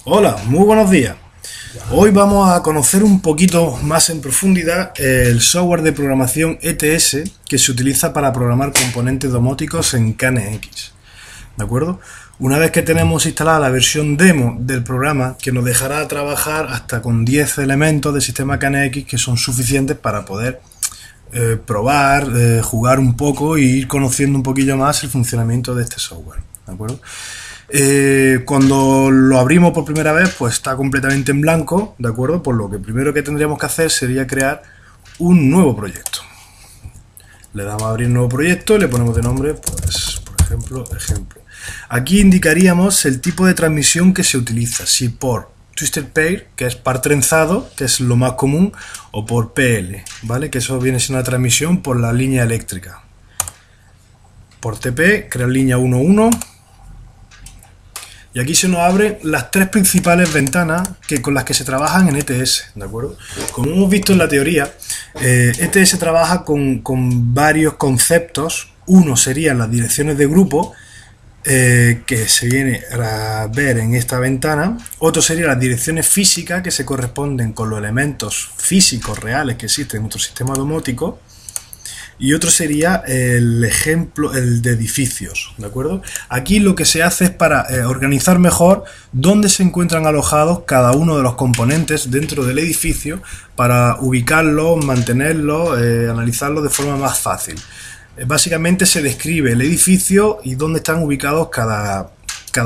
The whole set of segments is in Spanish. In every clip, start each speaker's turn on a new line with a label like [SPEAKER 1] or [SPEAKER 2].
[SPEAKER 1] Hola, muy buenos días. Hoy vamos a conocer un poquito más en profundidad el software de programación ETS que se utiliza para programar componentes domóticos en KNX. ¿De acuerdo? Una vez que tenemos instalada la versión demo del programa, que nos dejará trabajar hasta con 10 elementos del sistema KNX que son suficientes para poder probar, jugar un poco e ir conociendo un poquillo más el funcionamiento de este software. ¿De acuerdo? Cuando lo abrimos por primera vez, pues está completamente en blanco, ¿de acuerdo? Por lo que primero que tendríamos que hacer sería crear un nuevo proyecto. Le damos a abrir nuevo proyecto y le ponemos de nombre, pues, por ejemplo. Aquí indicaríamos el tipo de transmisión que se utiliza, si por Twisted Pair, que es par trenzado, que es lo más común, o por PL, ¿vale? Que eso viene siendo una transmisión por la línea eléctrica. Por TP, crear línea 1.1. Y aquí se nos abren las tres principales ventanas con las que se trabajan en ETS, ¿de acuerdo? Como hemos visto en la teoría, ETS trabaja con varios conceptos. Uno serían las direcciones de grupo, que se viene a ver en esta ventana. Otro serían las direcciones físicas, que se corresponden con los elementos físicos reales que existen en nuestro sistema domótico. Y otro sería el ejemplo, el de edificios, ¿de acuerdo? Aquí lo que se hace es para organizar mejor dónde se encuentran alojados cada uno de los componentes dentro del edificio para ubicarlos, mantenerlos, analizarlos de forma más fácil. Básicamente se describe el edificio y dónde están ubicados cada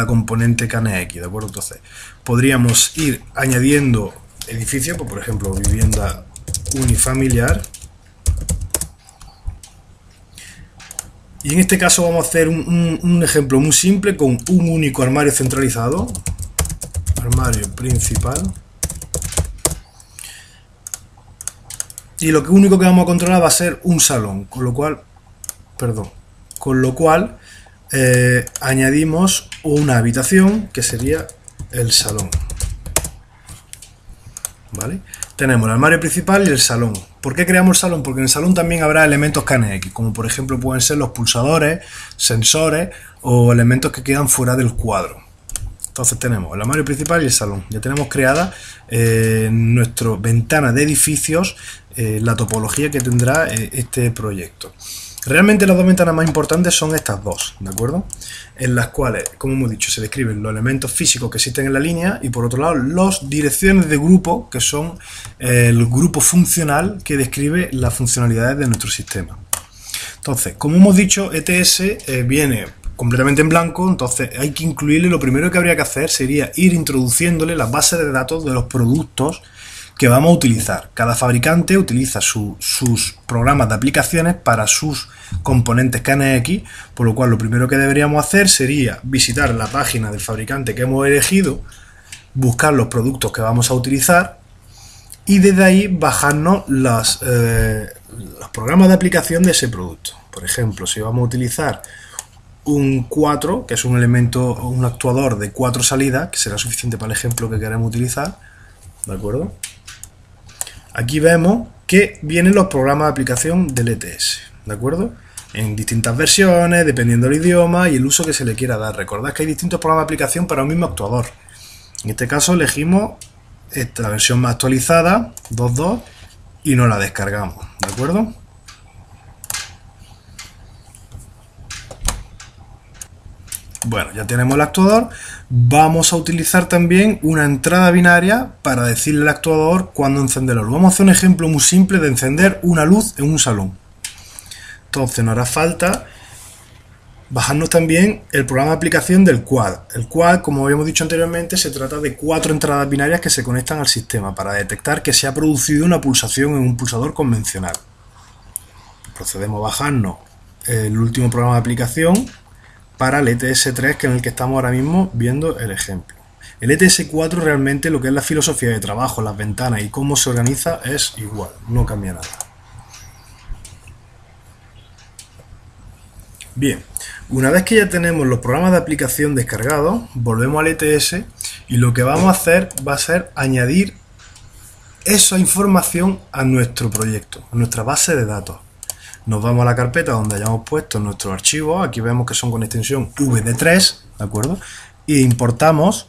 [SPEAKER 1] componente KNX, ¿de acuerdo? Entonces, podríamos ir añadiendo edificios, pues, por ejemplo, vivienda unifamiliar. Y en este caso vamos a hacer un ejemplo muy simple con un único armario centralizado, armario principal. Y lo único que vamos a controlar va a ser un salón, con lo cual añadimos una habitación que sería el salón. ¿Vale? Tenemos el armario principal y el salón. ¿Por qué creamos el salón? Porque en el salón también habrá elementos KNX, como por ejemplo pueden ser los pulsadores, sensores o elementos que quedan fuera del cuadro. Entonces tenemos el armario principal y el salón. Ya tenemos creada nuestra ventana de edificios, la topología que tendrá este proyecto. Realmente las dos ventanas más importantes son estas dos, ¿de acuerdo? En las cuales, como hemos dicho, se describen los elementos físicos que existen en la línea y por otro lado las direcciones de grupo, que son el grupo funcional que describe las funcionalidades de nuestro sistema. Entonces, como hemos dicho, ETS viene completamente en blanco, entonces hay que incluirle, lo primero que habría que hacer sería ir introduciéndole las bases de datos de los productos que vamos a utilizar. Cada fabricante utiliza sus programas de aplicaciones para sus componentes KNX, por lo cual lo primero que deberíamos hacer sería visitar la página del fabricante que hemos elegido, buscar los productos que vamos a utilizar y desde ahí bajarnos los programas de aplicación de ese producto. Por ejemplo, si vamos a utilizar un 4, que es un elemento, un actuador de 4 salidas, que será suficiente para el ejemplo que queremos utilizar, ¿de acuerdo? Aquí vemos que vienen los programas de aplicación del ETS, ¿de acuerdo? En distintas versiones, dependiendo del idioma y el uso que se le quiera dar. Recordad que hay distintos programas de aplicación para un mismo actuador. En este caso elegimos la versión más actualizada, 2.2, y nos la descargamos, ¿de acuerdo? Bueno, ya tenemos el actuador. Vamos a utilizar también una entrada binaria para decirle al actuador cuándo encenderlo. Vamos a hacer un ejemplo muy simple de encender una luz en un salón. Entonces nos hará falta bajarnos también el programa de aplicación del quad. El quad, como habíamos dicho anteriormente, se trata de 4 entradas binarias que se conectan al sistema para detectar que se ha producido una pulsación en un pulsador convencional. Procedemos a bajarnos el último programa de aplicación para el ETS3, que es el que estamos ahora mismo viendo el ejemplo. El ETS4 realmente lo que es la filosofía de trabajo, las ventanas y cómo se organiza es igual, no cambia nada. Bien, una vez que ya tenemos los programas de aplicación descargados, volvemos al ETS y lo que vamos a hacer va a ser añadir esa información a nuestro proyecto, a nuestra base de datos. Nos vamos a la carpeta donde hayamos puesto nuestros archivos. Aquí vemos que son con extensión VD3, ¿de acuerdo? E importamos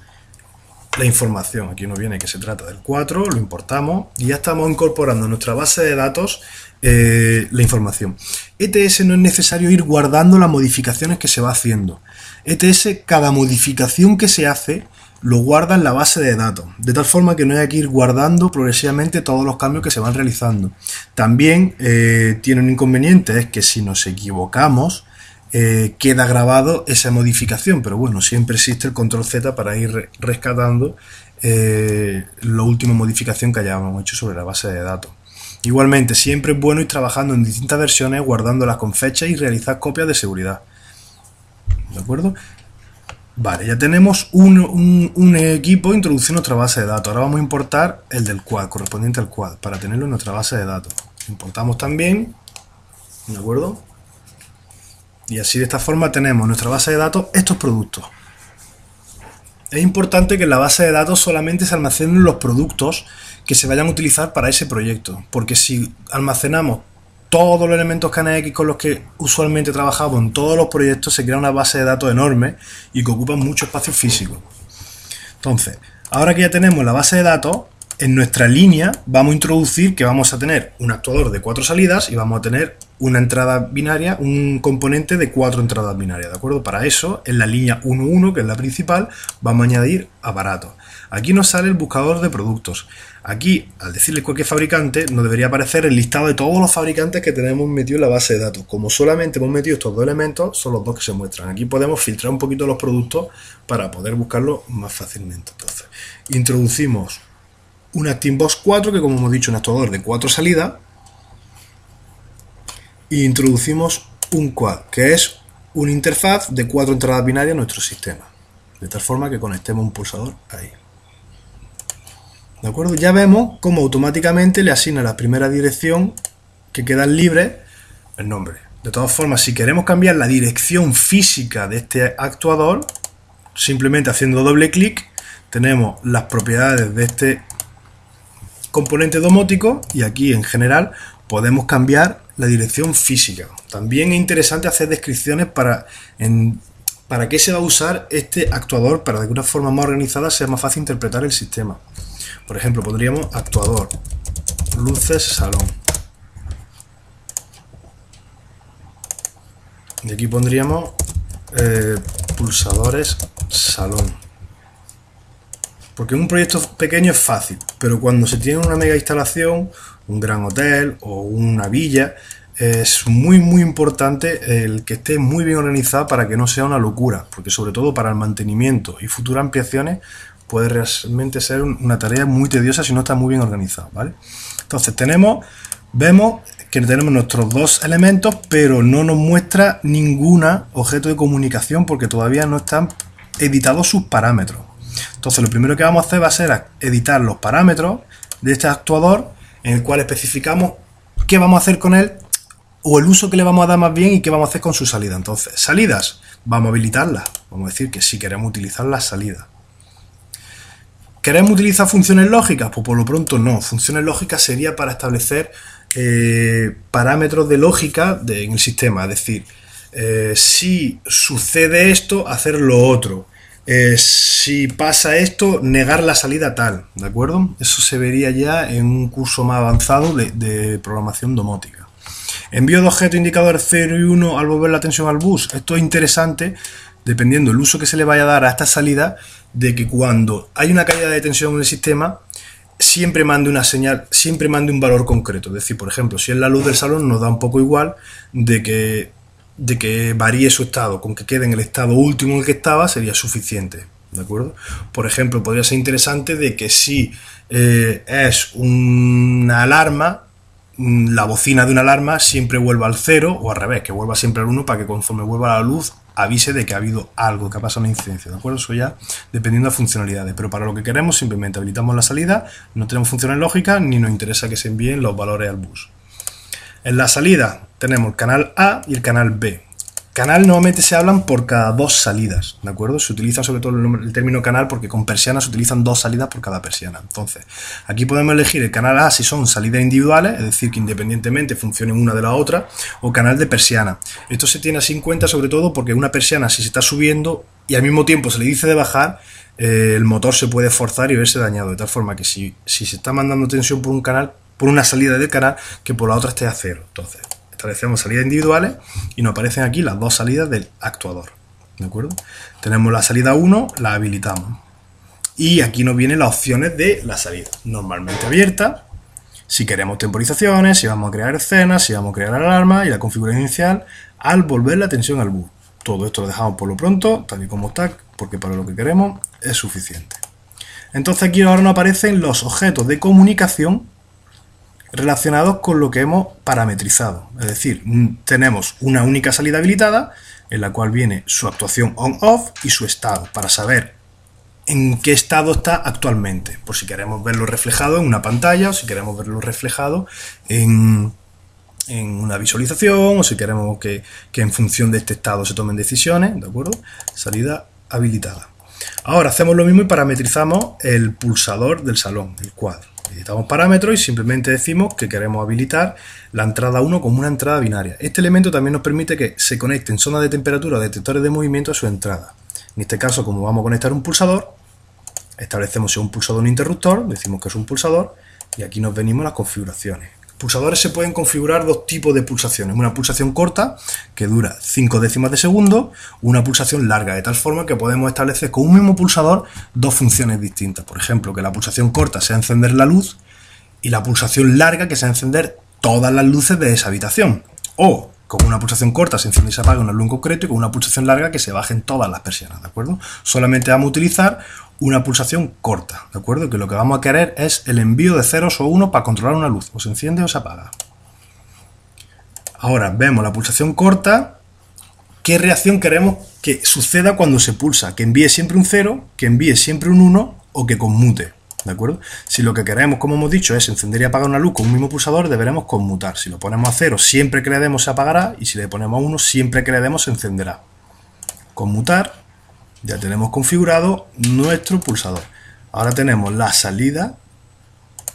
[SPEAKER 1] la información. Aquí nos viene que se trata del 4, lo importamos y ya estamos incorporando en nuestra base de datos la información. ETS no es necesario ir guardando las modificaciones que se va haciendo. ETS, cada modificación que se hace lo guarda en la base de datos, de tal forma que no hay que ir guardando progresivamente todos los cambios que se van realizando. También tiene un inconveniente, es que si nos equivocamos, queda grabado esa modificación, pero bueno, siempre existe el control Z para ir rescatando la última modificación que hayamos hecho sobre la base de datos. Igualmente, siempre es bueno ir trabajando en distintas versiones, guardándolas con fechas y realizar copias de seguridad. ¿De acuerdo? Vale, ya tenemos un equipo introducido en nuestra base de datos. Ahora vamos a importar el del quad, correspondiente al quad, para tenerlo en nuestra base de datos. Importamos también, ¿de acuerdo? Y así de esta forma tenemos en nuestra base de datos estos productos. Es importante que en la base de datos solamente se almacenen los productos que se vayan a utilizar para ese proyecto, porque si almacenamos todos los elementos KNX con los que usualmente trabajamos en todos los proyectos, se crea una base de datos enorme y que ocupa mucho espacio físico. Entonces, ahora que ya tenemos la base de datos, en nuestra línea vamos a introducir que vamos a tener un actuador de 4 salidas y vamos a tener una entrada binaria, un componente de 4 entradas binarias, ¿de acuerdo? Para eso, en la línea 1.1, que es la principal, vamos a añadir aparatos. Aquí nos sale el buscador de productos. Aquí, al decirle cualquier fabricante, nos debería aparecer el listado de todos los fabricantes que tenemos metidos en la base de datos. Como solamente hemos metido estos dos elementos, son los dos que se muestran. Aquí podemos filtrar un poquito los productos para poder buscarlos más fácilmente. Entonces, introducimos una Teambox 4, que como hemos dicho, un actuador de 4 salidas, e introducimos un quad, que es una interfaz de 4 entradas binarias a nuestro sistema, de tal forma que conectemos un pulsador ahí. ¿De acuerdo? Ya vemos cómo automáticamente le asigna la primera dirección que quedan libres el nombre. De todas formas, si queremos cambiar la dirección física de este actuador, simplemente haciendo doble clic, tenemos las propiedades de este componente domótico y aquí en general podemos cambiar la dirección física. También es interesante hacer descripciones para qué se va a usar este actuador, para de una forma más organizada sea más fácil interpretar el sistema. Por ejemplo, pondríamos actuador, luces, salón. Y aquí pondríamos pulsadores, salón. Porque en un proyecto pequeño es fácil, pero cuando se tiene una mega instalación, un gran hotel o una villa, es muy importante el que esté muy bien organizado para que no sea una locura, porque sobre todo para el mantenimiento y futuras ampliaciones puede realmente ser una tarea muy tediosa si no está muy bien organizado, ¿vale? Entonces vemos que tenemos nuestros dos elementos, pero no nos muestra ningún objeto de comunicación porque todavía no están editados sus parámetros. Entonces lo primero que vamos a hacer va a ser editar los parámetros de este actuador, en el cual especificamos qué vamos a hacer con él o el uso que le vamos a dar más bien y qué vamos a hacer con su salida. Entonces, salidas, vamos a habilitarlas. Vamos a decir que sí queremos utilizar las salidas. ¿Queremos utilizar funciones lógicas? Pues por lo pronto no. Funciones lógicas sería para establecer parámetros de lógica en el sistema. Es decir, si sucede esto, hacer lo otro. Si pasa esto, negar la salida tal, ¿de acuerdo? Eso se vería ya en un curso más avanzado de programación domótica. Envío de objeto indicador 0 y 1 al volver la tensión al bus. Esto es interesante, dependiendo del uso que se le vaya a dar a esta salida, de que cuando hay una caída de tensión en el sistema, siempre mande una señal, siempre mande un valor concreto. Es decir, por ejemplo, si es la luz del salón, nos da un poco igual de que varíe su estado, con que quede en el estado último en el que estaba sería suficiente, ¿de acuerdo? Por ejemplo, podría ser interesante de que si es una alarma, la bocina de una alarma siempre vuelva al 0 o al revés, que vuelva siempre al 1 para que conforme vuelva la luz avise de que ha habido algo, que ha pasado una incidencia, ¿de acuerdo? Eso ya dependiendo de funcionalidades, pero para lo que queremos simplemente habilitamos la salida, no tenemos funciones lógicas ni nos interesa que se envíen los valores al bus. En la salida tenemos el canal A y el canal B. Canal normalmente se hablan por cada dos salidas, ¿de acuerdo? Se utiliza sobre todo el término canal porque con persiana se utilizan dos salidas por cada persiana. Entonces, aquí podemos elegir el canal A si son salidas individuales, es decir, que independientemente funcionen una de la otra, o canal de persiana. Esto se tiene así en cuenta sobre todo porque una persiana, si se está subiendo y al mismo tiempo se le dice de bajar, el motor se puede forzar y verse dañado, de tal forma que si se está mandando tensión por un canal, por una salida del canal, que por la otra esté a cero. Entonces, establecemos salidas individuales y nos aparecen aquí las dos salidas del actuador, ¿de acuerdo? Tenemos la salida 1, la habilitamos. Y aquí nos vienen las opciones de la salida. Normalmente abierta, si queremos temporizaciones, si vamos a crear escenas, si vamos a crear alarmas y la configuración inicial al volver la tensión al bus. Todo esto lo dejamos por lo pronto, tal y como está, porque para lo que queremos es suficiente. Entonces aquí ahora nos aparecen los objetos de comunicación relacionados con lo que hemos parametrizado. Es decir, tenemos una única salida habilitada en la cual viene su actuación on-off y su estado, para saber en qué estado está actualmente, por si queremos verlo reflejado en una pantalla o si queremos verlo reflejado en una visualización o si queremos que en función de este estado se tomen decisiones, ¿de acuerdo? Salida habilitada. Ahora hacemos lo mismo y parametrizamos el pulsador del salón, el cuadro. Editamos parámetros y simplemente decimos que queremos habilitar la entrada 1 como una entrada binaria. Este elemento también nos permite que se conecten zonas de temperatura o detectores de movimiento a su entrada. En este caso, como vamos a conectar un pulsador, establecemos si es un pulsador o un interruptor, decimos que es un pulsador y aquí nos venimos las configuraciones. Pulsadores se pueden configurar dos tipos de pulsaciones, una pulsación corta que dura 5 décimas de segundo, una pulsación larga, de tal forma que podemos establecer con un mismo pulsador dos funciones distintas. Por ejemplo, que la pulsación corta sea encender la luz y la pulsación larga que sea encender todas las luces de esa habitación. O con una pulsación corta se enciende y se apaga una luz en concreto y con una pulsación larga que se bajen todas las persianas, ¿de acuerdo? Solamente vamos a utilizar una pulsación corta, ¿de acuerdo? Que lo que vamos a querer es el envío de ceros o unos para controlar una luz, o se enciende o se apaga. Ahora vemos la pulsación corta, qué reacción queremos que suceda cuando se pulsa, que envíe siempre un 0, que envíe siempre un 1 o que conmute, ¿de acuerdo? Si lo que queremos, como hemos dicho, es encender y apagar una luz con un mismo pulsador, deberemos conmutar. Si lo ponemos a 0, siempre que le demos se apagará, y si le ponemos a 1, siempre que le demos se encenderá. Conmutar. Ya tenemos configurado nuestro pulsador. Ahora tenemos la salida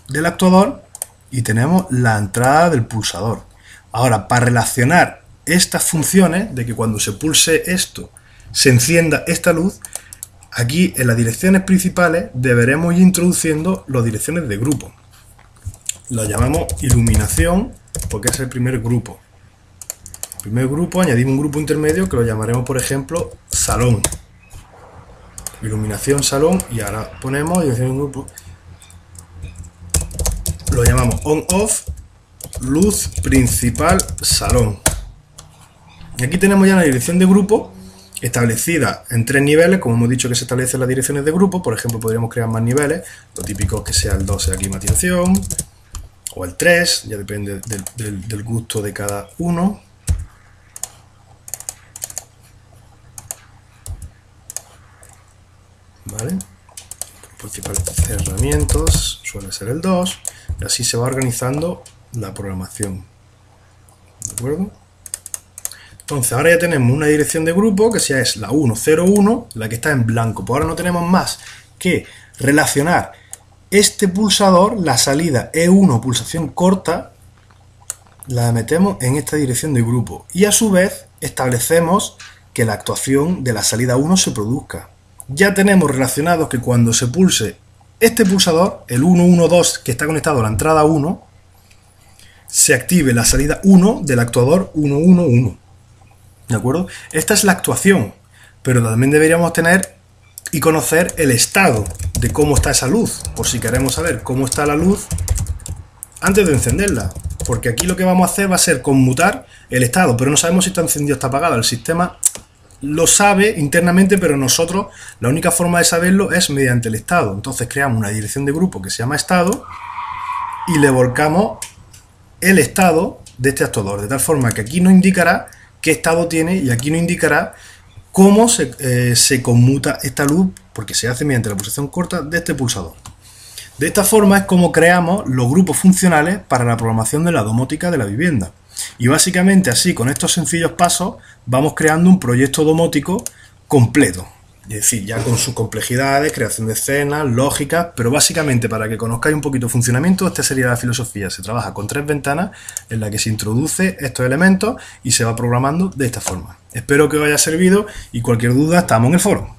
[SPEAKER 1] del actuador y tenemos la entrada del pulsador. Ahora, para relacionar estas funciones de que cuando se pulse esto se encienda esta luz, aquí en las direcciones principales deberemos ir introduciendo las direcciones de grupo. Lo llamamos iluminación porque es el primer grupo. El primer grupo, añadimos un grupo intermedio que lo llamaremos, por ejemplo, salón. Iluminación salón y ahora ponemos un grupo, lo llamamos on-off, luz principal salón. Y aquí tenemos ya la dirección de grupo establecida en 3 niveles, como hemos dicho que se establecen las direcciones de grupo. Por ejemplo, podríamos crear más niveles, lo típico es que sea el 2 sea climatización o el 3, ya depende del gusto de cada uno. ¿Vale? El principal cerramientos suele ser el 2 y así se va organizando la programación, ¿de acuerdo? Entonces ahora ya tenemos una dirección de grupo que ya es la 101, la que está en blanco. Pues ahora no tenemos más que relacionar este pulsador, la salida E1 pulsación corta, la metemos en esta dirección de grupo y a su vez establecemos que la actuación de la salida 1 se produzca. Ya tenemos relacionados que cuando se pulse este pulsador, el 112 que está conectado a la entrada 1, se active la salida 1 del actuador 111. ¿De acuerdo? Esta es la actuación, pero también deberíamos tener y conocer el estado de cómo está esa luz, por si queremos saber cómo está la luz antes de encenderla. Porque aquí lo que vamos a hacer va a ser conmutar el estado, pero no sabemos si está encendido o está apagado. El sistema lo sabe internamente, pero nosotros la única forma de saberlo es mediante el estado. Entonces creamos una dirección de grupo que se llama estado y le volcamos el estado de este actuador, de tal forma que aquí nos indicará qué estado tiene y aquí nos indicará cómo se conmuta esta luz, porque se hace mediante la pulsación corta de este pulsador. De esta forma es como creamos los grupos funcionales para la programación de la domótica de la vivienda. Y básicamente así, con estos sencillos pasos, vamos creando un proyecto domótico completo. Es decir, ya con sus complejidades, creación de escenas, lógicas, pero básicamente para que conozcáis un poquito el funcionamiento, esta sería la filosofía. Se trabaja con 3 ventanas en las que se introduce estos elementos y se va programando de esta forma. Espero que os haya servido y cualquier duda estamos en el foro.